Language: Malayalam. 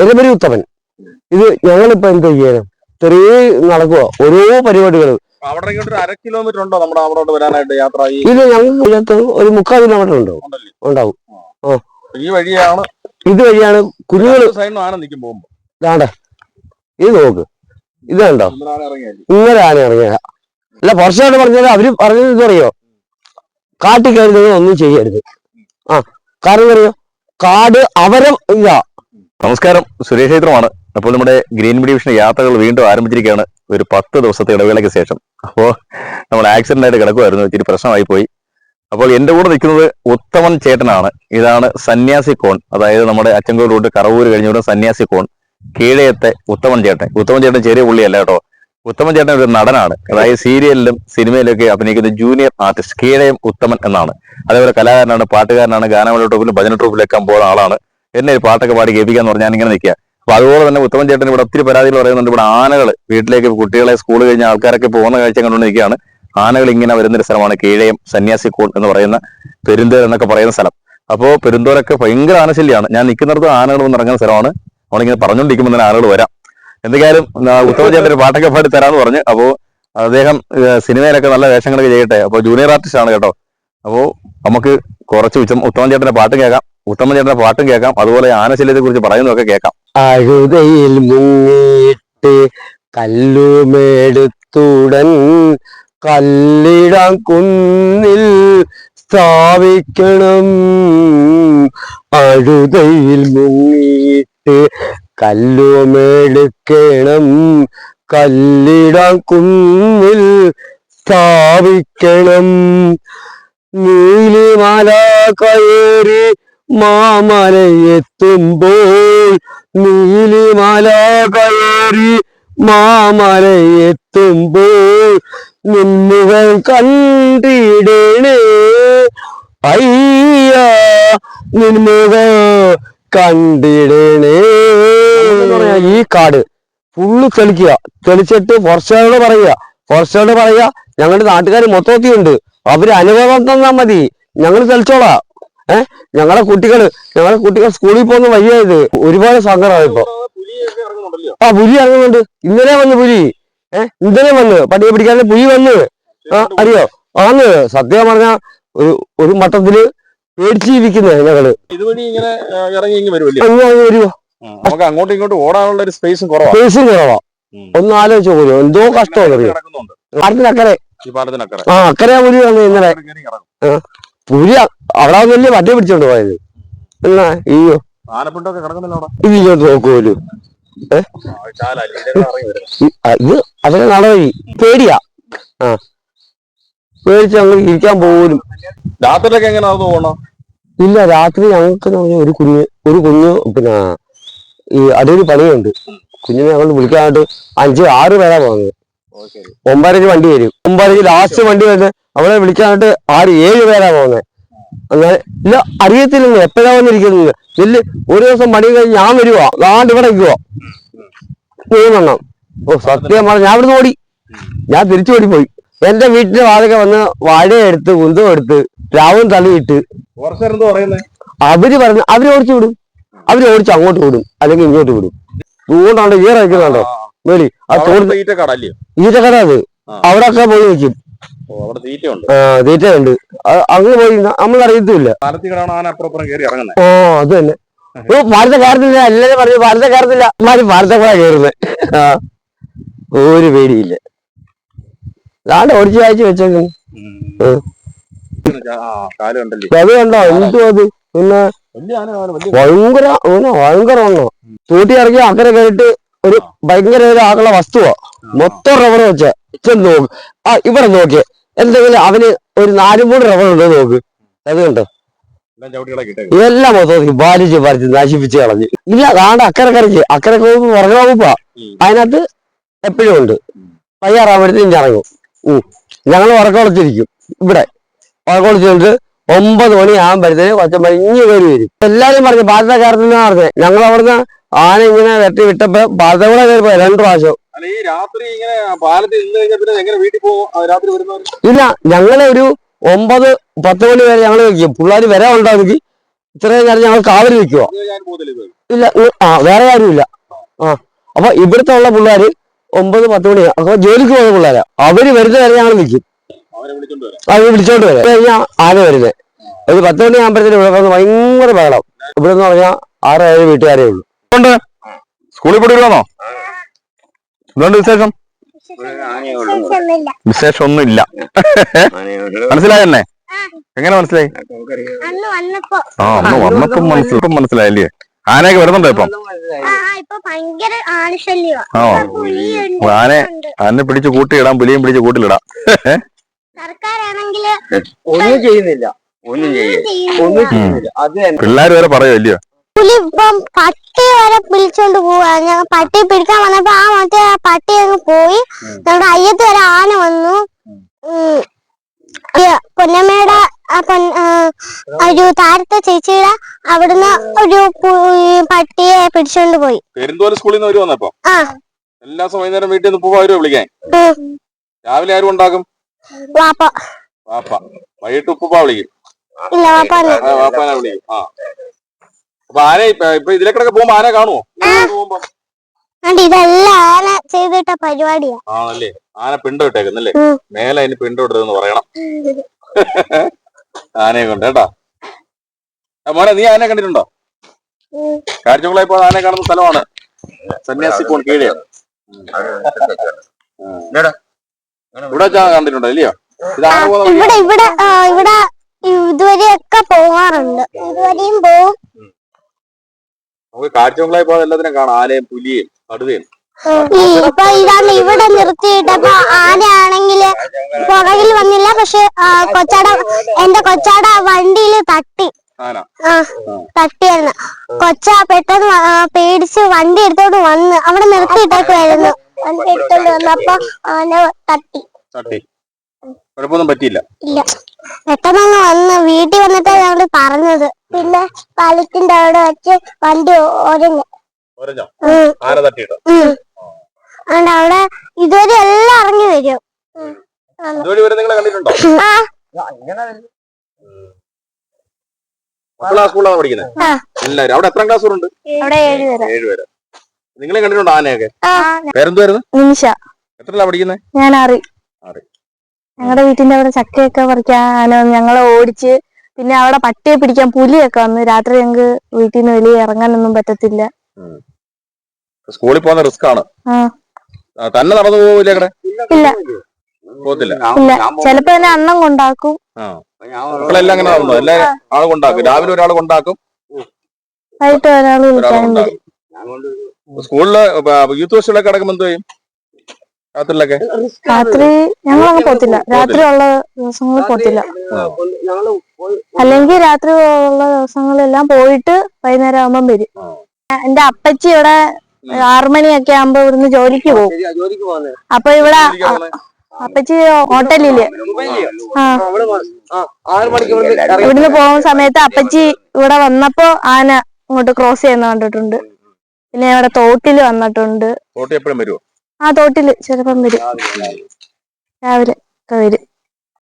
എന്റെ പേര് ഉത്തമൻ. ഇത് ഞങ്ങളിപ്പോ എന്താ ചെയ്യാനും ചെറിയ നടക്കുക ഓരോ പരിപാടികൾ. അവിടെ ഒരു 1/2 കിലോമീറ്റർ ഉണ്ടോ നമ്മുടെ അവിടെ വരാനായിട്ട് യാത്ര? ഇത് ഞങ്ങൾക്ക് ഒരു 3/4 കിലോമീറ്റർ ഉണ്ടാവും. ഈ വഴിയാണ്, ഇത് വഴിയാണ് കുഞ്ഞുങ്ങൾ നിൽക്കും പോകുമ്പോ. ഇതാണ്ടേ ഇത് നോക്ക്, ഇത് കണ്ടോ ഇങ്ങനെ ആന ഇറങ്ങിയ. അല്ല കുറച്ചായിട്ട് പറഞ്ഞാൽ അവര് പറഞ്ഞത് ഇത് അറിയോ, കാട്ടിൽ കയറുന്നത് ഒന്നും ചെയ്യരുത്. കാരണം അറിയോ, കാട് അവരം ഇല്ല. നമസ്കാരം, സുരേഷ് ക്ഷേത്രമാണ്. അപ്പോൾ നമ്മുടെ ഗ്രീൻ മീഡിയ വിഷൻ യാത്രകൾ വീണ്ടും ആരംഭിച്ചിരിക്കുകയാണ് ഒരു 10 ദിവസത്തെ ഇടവേളയ്ക്ക് ശേഷം. അപ്പോൾ നമ്മൾ ആക്സിഡന്റ് ആയിട്ട് കിടക്കുമായിരുന്നു, ഇത്തിരി പ്രശ്നമായി പോയി. അപ്പോൾ എന്റെ കൂടെ നിൽക്കുന്നത് ഉത്തമൻ ചേട്ടനാണ്. ഇതാണ് സന്യാസി കോൺ, അതായത് നമ്മുടെ അച്ചൻകോട് റൂട്ട് കറവൂര് കഴിഞ്ഞ സന്യാസി കോൺ കീഴയത്തെ ഉത്തമൻ ചേട്ടൻ. ഉത്തമൻ ചേട്ടൻ ചെറിയ പുള്ളിയല്ല കേട്ടോ. ഉത്തമൻ ചേട്ടൻ ഒരു നടനാണ്, അതായത് സീരിയലിലും സിനിമയിലൊക്കെ അഭിനയിക്കുന്ന ജൂനിയർ ആർട്ടിസ്റ്റ് കീഴയം ഉത്തമൻ എന്നാണ്. അതേപോലെ കലാകാരനാണ്, പാട്ടുകാരനാണ്, ഗാനമേള ട്രൂപ്പിലും ഭജന ട്രൂപ്പിലൊക്കെ പോകുന്ന ആളാണ്. എന്നെ ഒരു പാട്ടൊക്കെ പാടി കേൾപ്പിക്കാന്ന് പറഞ്ഞാൽ ഇങ്ങനെ നിൽക്കുക. അപ്പൊ അതുപോലെ തന്നെ ഉത്തമൻ ചേട്ടൻ ഇവിടെ ഒത്തിരി പരാതികൾ പറയുന്നുണ്ട്. ഇവിടെ ആനകൾ വീട്ടിലേക്ക് കുട്ടികളെ സ്കൂൾ കഴിഞ്ഞ ആൾക്കാരൊക്കെ പോകുന്ന കാഴ്ച കണ്ടുകൊണ്ട് നിൽക്കുകയാണ്. ആനകൾ ഇങ്ങനെ വരുന്നൊരു സ്ഥലമാണ് കീഴയം സന്യാസി കോൺ എന്ന് പറയുന്ന പെരുന്തോർ എന്നൊക്കെ പറയുന്ന സ്ഥലം. അപ്പോൾ പെരുന്തോരൊക്കെ ഭയങ്കര ആനശല്യാണ്. ഞാൻ നിൽക്കുന്നിടത്ത് ആനകൾ വന്ന് ഇറങ്ങുന്ന സ്ഥലമാണ്. നമ്മളിങ്ങനെ പറഞ്ഞുകൊണ്ടിരിക്കുമ്പോൾ തന്നെ ആളുകൾ വരാം. എന്തൊക്കെയാലും ഉത്തമൻ ചേട്ടൻ ഒരു പാട്ടൊക്കെ പാടി തരാമെന്ന് പറഞ്ഞു. അപ്പോൾ അദ്ദേഹം സിനിമയിലൊക്കെ നല്ല വേഷങ്ങളൊക്കെ ചെയ്യട്ടെ. അപ്പോൾ ജൂനിയർ ആർട്ടിസ്റ്റ് ആണ് കേട്ടോ. അപ്പോൾ നമുക്ക് കുറച്ച് ഉത്തമൻ ചേട്ടന്റെ പാട്ടും കേൾക്കാം, ഉത്തമൻ ചേട്ടന്റെ പാട്ടും കേൾക്കാം, അതുപോലെ ആനശല്യത്തെ കുറിച്ച് പറയുന്നതൊക്കെ കേൾക്കാം. അഴുതയിൽ മുങ്ങിയിട്ട് കല്ലുമെടുത്തുടൻ കല്ലിടാൻ കുന്നിൽ സ്ഥാപിക്കണം. അഴുതയിൽ മുങ്ങിയിട്ട് കല്ലുമെടുക്കണം, കല്ലിടാൻ കുന്നിൽ സ്ഥാപിക്കണം. നീലിമല കയറി മാമലയെത്തുമ്പോൾ, നീലിമല കയറി മാമലയെത്തുമ്പോൾ നിന്നുകൾ കണ്ടിടണേ അയ്യ, നിന്നുകൾ കണ്ടിടണേ. ഈ കാട് ഫുള്ള് തെളിക്കുക, തെളിച്ചിട്ട് ഫോറസ്റ്റുകാരോട് പറയുക ഞങ്ങളുടെ നാട്ടുകാർ മൊത്തത്തിയുണ്ട്, അവര് അനുഭവം തന്നാ മതി, ഞങ്ങൾ തെളിച്ചോളാം. ഞങ്ങളെ കുട്ടികൾ സ്കൂളിൽ പോകുന്ന വഴിയായത്. ഒരുപാട് സങ്കടമാണ് ഇപ്പൊ. പുലി ഇറങ്ങുന്നുണ്ട്. ഇന്നലെ വന്ന് പുലി, ഇന്നലെ വന്ന് പട്ടിയെ പിടിക്കാതെ പുലി വന്ന്. അറിയോ? ആന്ന് സത്യം പറഞ്ഞ ഒരു മട്ടത്തില് പേടിച്ചിരിക്കുന്നത് ഞങ്ങള്. ഇതുവഴി ഇങ്ങനെ ഇറങ്ങി വരുമോ? നമുക്ക് അങ്ങോട്ടും ഇങ്ങോട്ടും ഓടാനുള്ള ഒരു സ്പേസും കുറവാ. ഒന്ന് ആലോചിച്ച് പോലും എന്തോ കഷ്ടമാണ് അറിയോ. പാടത്തിനക്കരെ അക്കരെ പുലി വന്ന് ഇന്നലെ. പുലി അവിടെ വലിയ പട്ടിയെ പിടിച്ചോണ്ട് പോയത്. എന്നാ അയ്യോ, ഇത് ഇങ്ങോട്ട് നോക്കുമല്ലോ. ഇത് അതൊക്കെ നടവഴി പേടിയാ. പേടിച്ച് ഞങ്ങൾ ഇരിക്കാൻ പോലും. രാത്രിയിലൊക്കെ എങ്ങനെ പോകണം? ഇല്ല, രാത്രി ഞങ്ങൾക്ക് ഒരു കുഞ്ഞ് പിന്നെ ഈ അടൂര് പണിയുണ്ട്. കുഞ്ഞിനെ ഞങ്ങൾ വിളിക്കാനായിട്ട് 5-6 പേരാ പോകുന്നത്. 9:30 വണ്ടി വരും. 9:30 ലാസ്റ്റ് വണ്ടി വരുന്നത്. അവളെ വിളിക്കാനായിട്ട് 6-7 പേരാ പോകുന്നത്. അങ്ങനെ ഇല്ല, അറിയത്തില്ലെന്ന് എപ്പോഴാ വന്നിരിക്കുന്നത്. വലിയ ഒരു ദിവസം പണി കഴിഞ്ഞ് ഞാൻ വരുവാ, അതാണ്ട് ഇവിടെ നിൽക്കുവാ 3 സത്യം പറഞ്ഞ ഞാൻ ഇവിടുന്ന് ഓടി, ഞാൻ തിരിച്ചു ഓടിപ്പോയി. എന്റെ വീട്ടിന്റെ വാതൊക്കെ വന്ന് വാഴയെടുത്ത് കുന്തം എടുത്ത് രാവും തള്ളിയിട്ട് അവര് ഓടിച്ചു വിടും. അവര് ഓടിച്ച് അങ്ങോട്ട് വിടും, അല്ലെങ്കിൽ ഇങ്ങോട്ട് വിടും. അതുകൊണ്ടാണ് ഈ ഇറക്കുന്നുണ്ടോ മേളി ഈറ്റക്കട. അത് അവിടെയൊക്കെ പോയി നിൽക്കും. തീറ്റയുണ്ട്. അങ്ങ് പോയി നമ്മൾ അറിയത്തില്ല. അത് തന്നെ. ഭാരത കയറത്തില്ല, എല്ലാരും പറഞ്ഞു ഭാരത കയറത്തില്ല. ഭാരത കൂടെ കയറുന്നത്. ഒരു പേടിയില്ല. അതാണ്ട് ഓടിച്ച് അയച്ചു വെച്ചേക്കുന്നു. അത് കണ്ടോ എന്തു അത്. പിന്നെ ഭയങ്കര വണ്ണോ. തൂട്ടി ഇറങ്ങി അക്കരെ കയറിട്ട് ഒരു ഭയങ്കര ആകുള്ള വസ്തുവാ. മൊത്തം റബ്ബർ വെച്ച നോക്ക്. ഇവിടെ നോക്കിയേ, എന്തെങ്കിലും അവന് ഒരു 4-3 റബ്ബർ ഉണ്ടോ നോക്ക്. അത് കണ്ടോ, എല്ലാം മൊത്തം വലിച്ച് നശിപ്പിച്ച് കളഞ്ഞ്. ഇല്ല, അതാണ്ട് അക്കരെ ഉറങ്ങാവുമ്പോ അതിനകത്ത് എപ്പോഴും ഉണ്ട്. പയ്യാറാകുമ്പോഴത്തേക്കും ഇറങ്ങും. ഞങ്ങൾ ഉറക്കമുളച്ചിരിക്കും. ഇവിടെ ഉറക്കമുളച്ചിട്ട് 9 മണിയാകുമ്പോഴത്തേന് കൊച്ചമ്പരിഞ്ഞ് കയറി വരും. എല്ലാരും പറഞ്ഞു ഭാരത കയറുന്ന പറഞ്ഞത്. ഞങ്ങൾ അവിടുന്ന് ആന ഇങ്ങനെ വെട്ടി വിട്ടപ്പോ ഭാരത കൂടെ കയറിപ്പോ 2 പ്രാവശ്യം. ഇല്ല, ഞങ്ങളെ ഒരു 9-10 മണി വരെ ഞങ്ങൾ വെക്കും. പിള്ളേർ വരാൻ ഉണ്ടാവുമെങ്കിൽ ഇത്രയും നേരം ഞങ്ങൾ കാവൽ നിൽക്കുക. ഇല്ല, വേറെ ആരുമില്ല. അപ്പൊ ഇവിടുത്തെ ഉള്ള പിള്ളേര് 9-10 മണി അപ്പൊ ജോലിക്ക് പോകുന്ന പിള്ളേരാ. അവര് വരുന്ന വരെ ഞങ്ങൾ നിൽക്കും. അവര് വിളിച്ചോണ്ട് വരാം. കഴിഞ്ഞാൽ ആന വരുന്നത് ഒരു 10 മണി ആകുമ്പോഴത്തേനും ഇവിടെ വന്ന് ഭയങ്കര ബഹളം. ഇവിടെ എന്ന് പറഞ്ഞാൽ 6-7 വീട്ടുകാരേ ഉള്ളൂ. സ്കൂളിൽ പോയി വരുവാന്നോ? എന്തുകൊണ്ട് വിശേഷം? വിശേഷം ഒന്നുമില്ല. മനസ്സിലായെന്നെ? എങ്ങനെ മനസ്സിലായി? അന്ന് വന്നപ്പം മനസ്സിലായില്ലേ? ആനയൊക്കെ വരുന്നുണ്ടോ ഇപ്പം? ആനെ പിടിച്ച് കൂട്ടിയിടാം, പുലിയും പിടിച്ച് കൂട്ടിലിടാം. ഒന്നും ചെയ്യുന്നില്ല. പിള്ളേര് വരെ പറയുമല്ലയോ? പുലി ഇപ്പം പട്ടി വരെ വിളിച്ചോണ്ട് പോവാ. ഞങ്ങൾ പട്ടി പിടിക്കാൻ വന്നപ്പോ മറ്റേ പട്ടി അങ്ങ് പോയി. ഞങ്ങളുടെ അയ്യത്ത് വരെ ആന വന്നു. പൊന്നമ്മയുടെ ഒരു താരത്തെ ചേച്ചിയുടെ അവിടുന്ന് ഒരു പട്ടിയെ പിടിച്ചോണ്ട് പോയി. സ്കൂളിൽ നിന്ന് വന്നപ്പോ എല്ലാ ദിവസവും വൈകുന്നേരം വീട്ടിൽ നിന്ന് ഉപ്പുപ്പാ വിളിക്കാൻ. രാവിലെ ആരും ഉണ്ടാക്കും? വാപ്പ. വൈകിട്ട് ഉപ്പുപ്പാ വിളിക്കും? ഇല്ല, വാപ്പാനെ വിളിക്കും. അപ്പൊ ആന ഇപ്പൊ ഇതിലേക്കൊക്കെ പോകുമ്പോ ആന കാണുമോ? ഇതെല്ലാം ആന ചെയ്തിട്ട പരിപാടിയാ. ആണല്ലേ? ആന പിണ്ടം ഇട്ടേക്കുന്നല്ലേ? മേലെ അതിന് പിണ്ടം ഇട്ടതെന്ന് പറയണം. ആനയെ കൊണ്ട് കേട്ടാ. മോനെ, നീ ആനയെ കണ്ടിട്ടുണ്ടോ? കാഴ്ചകളായി പോയ ആനയെ കാണുന്ന സ്ഥലമാണ് സന്യാസി പോൺ കീഴേ. ഇവിടെ കണ്ടിട്ടുണ്ടോ? ഇല്ലയോ? ഇവിടെ ഇതുവരെയൊക്കെ പോകാറുണ്ട്. ഇതുവരെയും പോവും. നമുക്ക് കാഴ്ചകളായി പോകാൻ എല്ലാത്തിനും കാണാം. ആനയും പുലിയും കടുവയും. ഇപ്പൊ ഇതാണ് ഇവിടെ നിർത്തിയിട്ടപ്പോ ആനയാണെങ്കില് പുറകിൽ വന്നില്ല. പക്ഷെ എന്റെ കൊച്ചാട വണ്ടിയില് തട്ടിയായിരുന്നു. കൊച്ച പെട്ടെന്ന് പേടിച്ച് വണ്ടി എടുത്തോണ്ട് വന്ന് അവിടെ നിർത്തിയിട്ടേക്കുമായിരുന്നു. വണ്ടി എടുത്തോണ്ട് വന്നപ്പോ ആന തട്ടി. കുഴപ്പമൊന്നും പറ്റിയില്ല. ഇല്ല, പെട്ടെന്ന് വന്ന് വീട്ടിൽ വന്നിട്ടാണ് ഞങ്ങള് പറഞ്ഞത്. പിന്നെ പാലത്തിന്റെ അവിടെ വെച്ച് വണ്ടി ഒരഞ്ഞു. അവിടെ ഇതുവരെ എല്ലാം ഇറങ്ങി വരും. എല്ലാരും അവിടെ എത്ര ക്ലാസ് ഉണ്ട്? അവിടെ 7 പേര്. നിങ്ങളെ കണ്ടിട്ടുണ്ടോ ആനയൊക്കെ? പേരെന്തുവായിരുന്നു? നിമിഷ. എത്രല്ല പഠിക്കുന്നത്? ഞാൻ 6. ഞങ്ങളുടെ വീട്ടിന്റെ അവിടെ ചക്കയൊക്കെ പറിക്കാൻ ഞങ്ങളെ ഓടിച്ച്. പിന്നെ അവിടെ പട്ടിയെ പിടിക്കാൻ പുലിയൊക്കെ വന്ന്. രാത്രി ഞങ്ങക്ക് വീട്ടിൽ നിന്ന് വെളിയിൽ ഇറങ്ങാനൊന്നും പറ്റത്തില്ല. സ്കൂളിൽ പോകുന്ന റിസ്ക് ആണ്. തന്നെ നടന്നു പോവില്ല? ഇല്ല, പോകത്തില്ല. ഇല്ല. ചിലപ്പോ എന്നെ അണ്ണം കൊണ്ടാക്കും. മക്കളെല്ലാം അങ്ങനെ നടന്നു. എല്ലാരും ആള് കൊണ്ടാക്കും. രാവിലെ ഒരാൾ കൊണ്ടാക്കും, വൈകിട്ട് ഒരാൾ വിളിക്കാൻ. സ്കൂളില് യൂത്ത് ഫെസ്റ്റിവലൊക്കെ അടക്കുമ്പോ എന്ത് ചെയ്യും? രാത്രി ഞങ്ങളങ്ങ് പോത്തില്ല. രാത്രി ഉള്ള ദിവസങ്ങളിൽ പോത്തില്ല. അല്ലെങ്കിൽ രാത്രി ഉള്ള ദിവസങ്ങളെല്ലാം പോയിട്ട് വൈകുന്നേരം ആകുമ്പം വരും. എന്റെ അപ്പച്ചി ഇവിടെ 6 മണിയൊക്കെ ആകുമ്പോ ഇവിടുന്ന് ജോലിക്ക് പോകും. അപ്പൊ ഇവിടെ അപ്പച്ചി ഹോട്ടലില് ഇവിടുന്ന് പോകുന്ന സമയത്ത് അപ്പച്ചി ഇവിടെ വന്നപ്പോ ആന ഇങ്ങോട്ട് ക്രോസ് ചെയ്യുന്ന കണ്ടിട്ടുണ്ട്. പിന്നെ ഇവിടെ തോട്ടില് വന്നിട്ടുണ്ട്. തോട്ടില് ചിലപ്പം വരും. രാവിലെ ഒക്കെ വരും.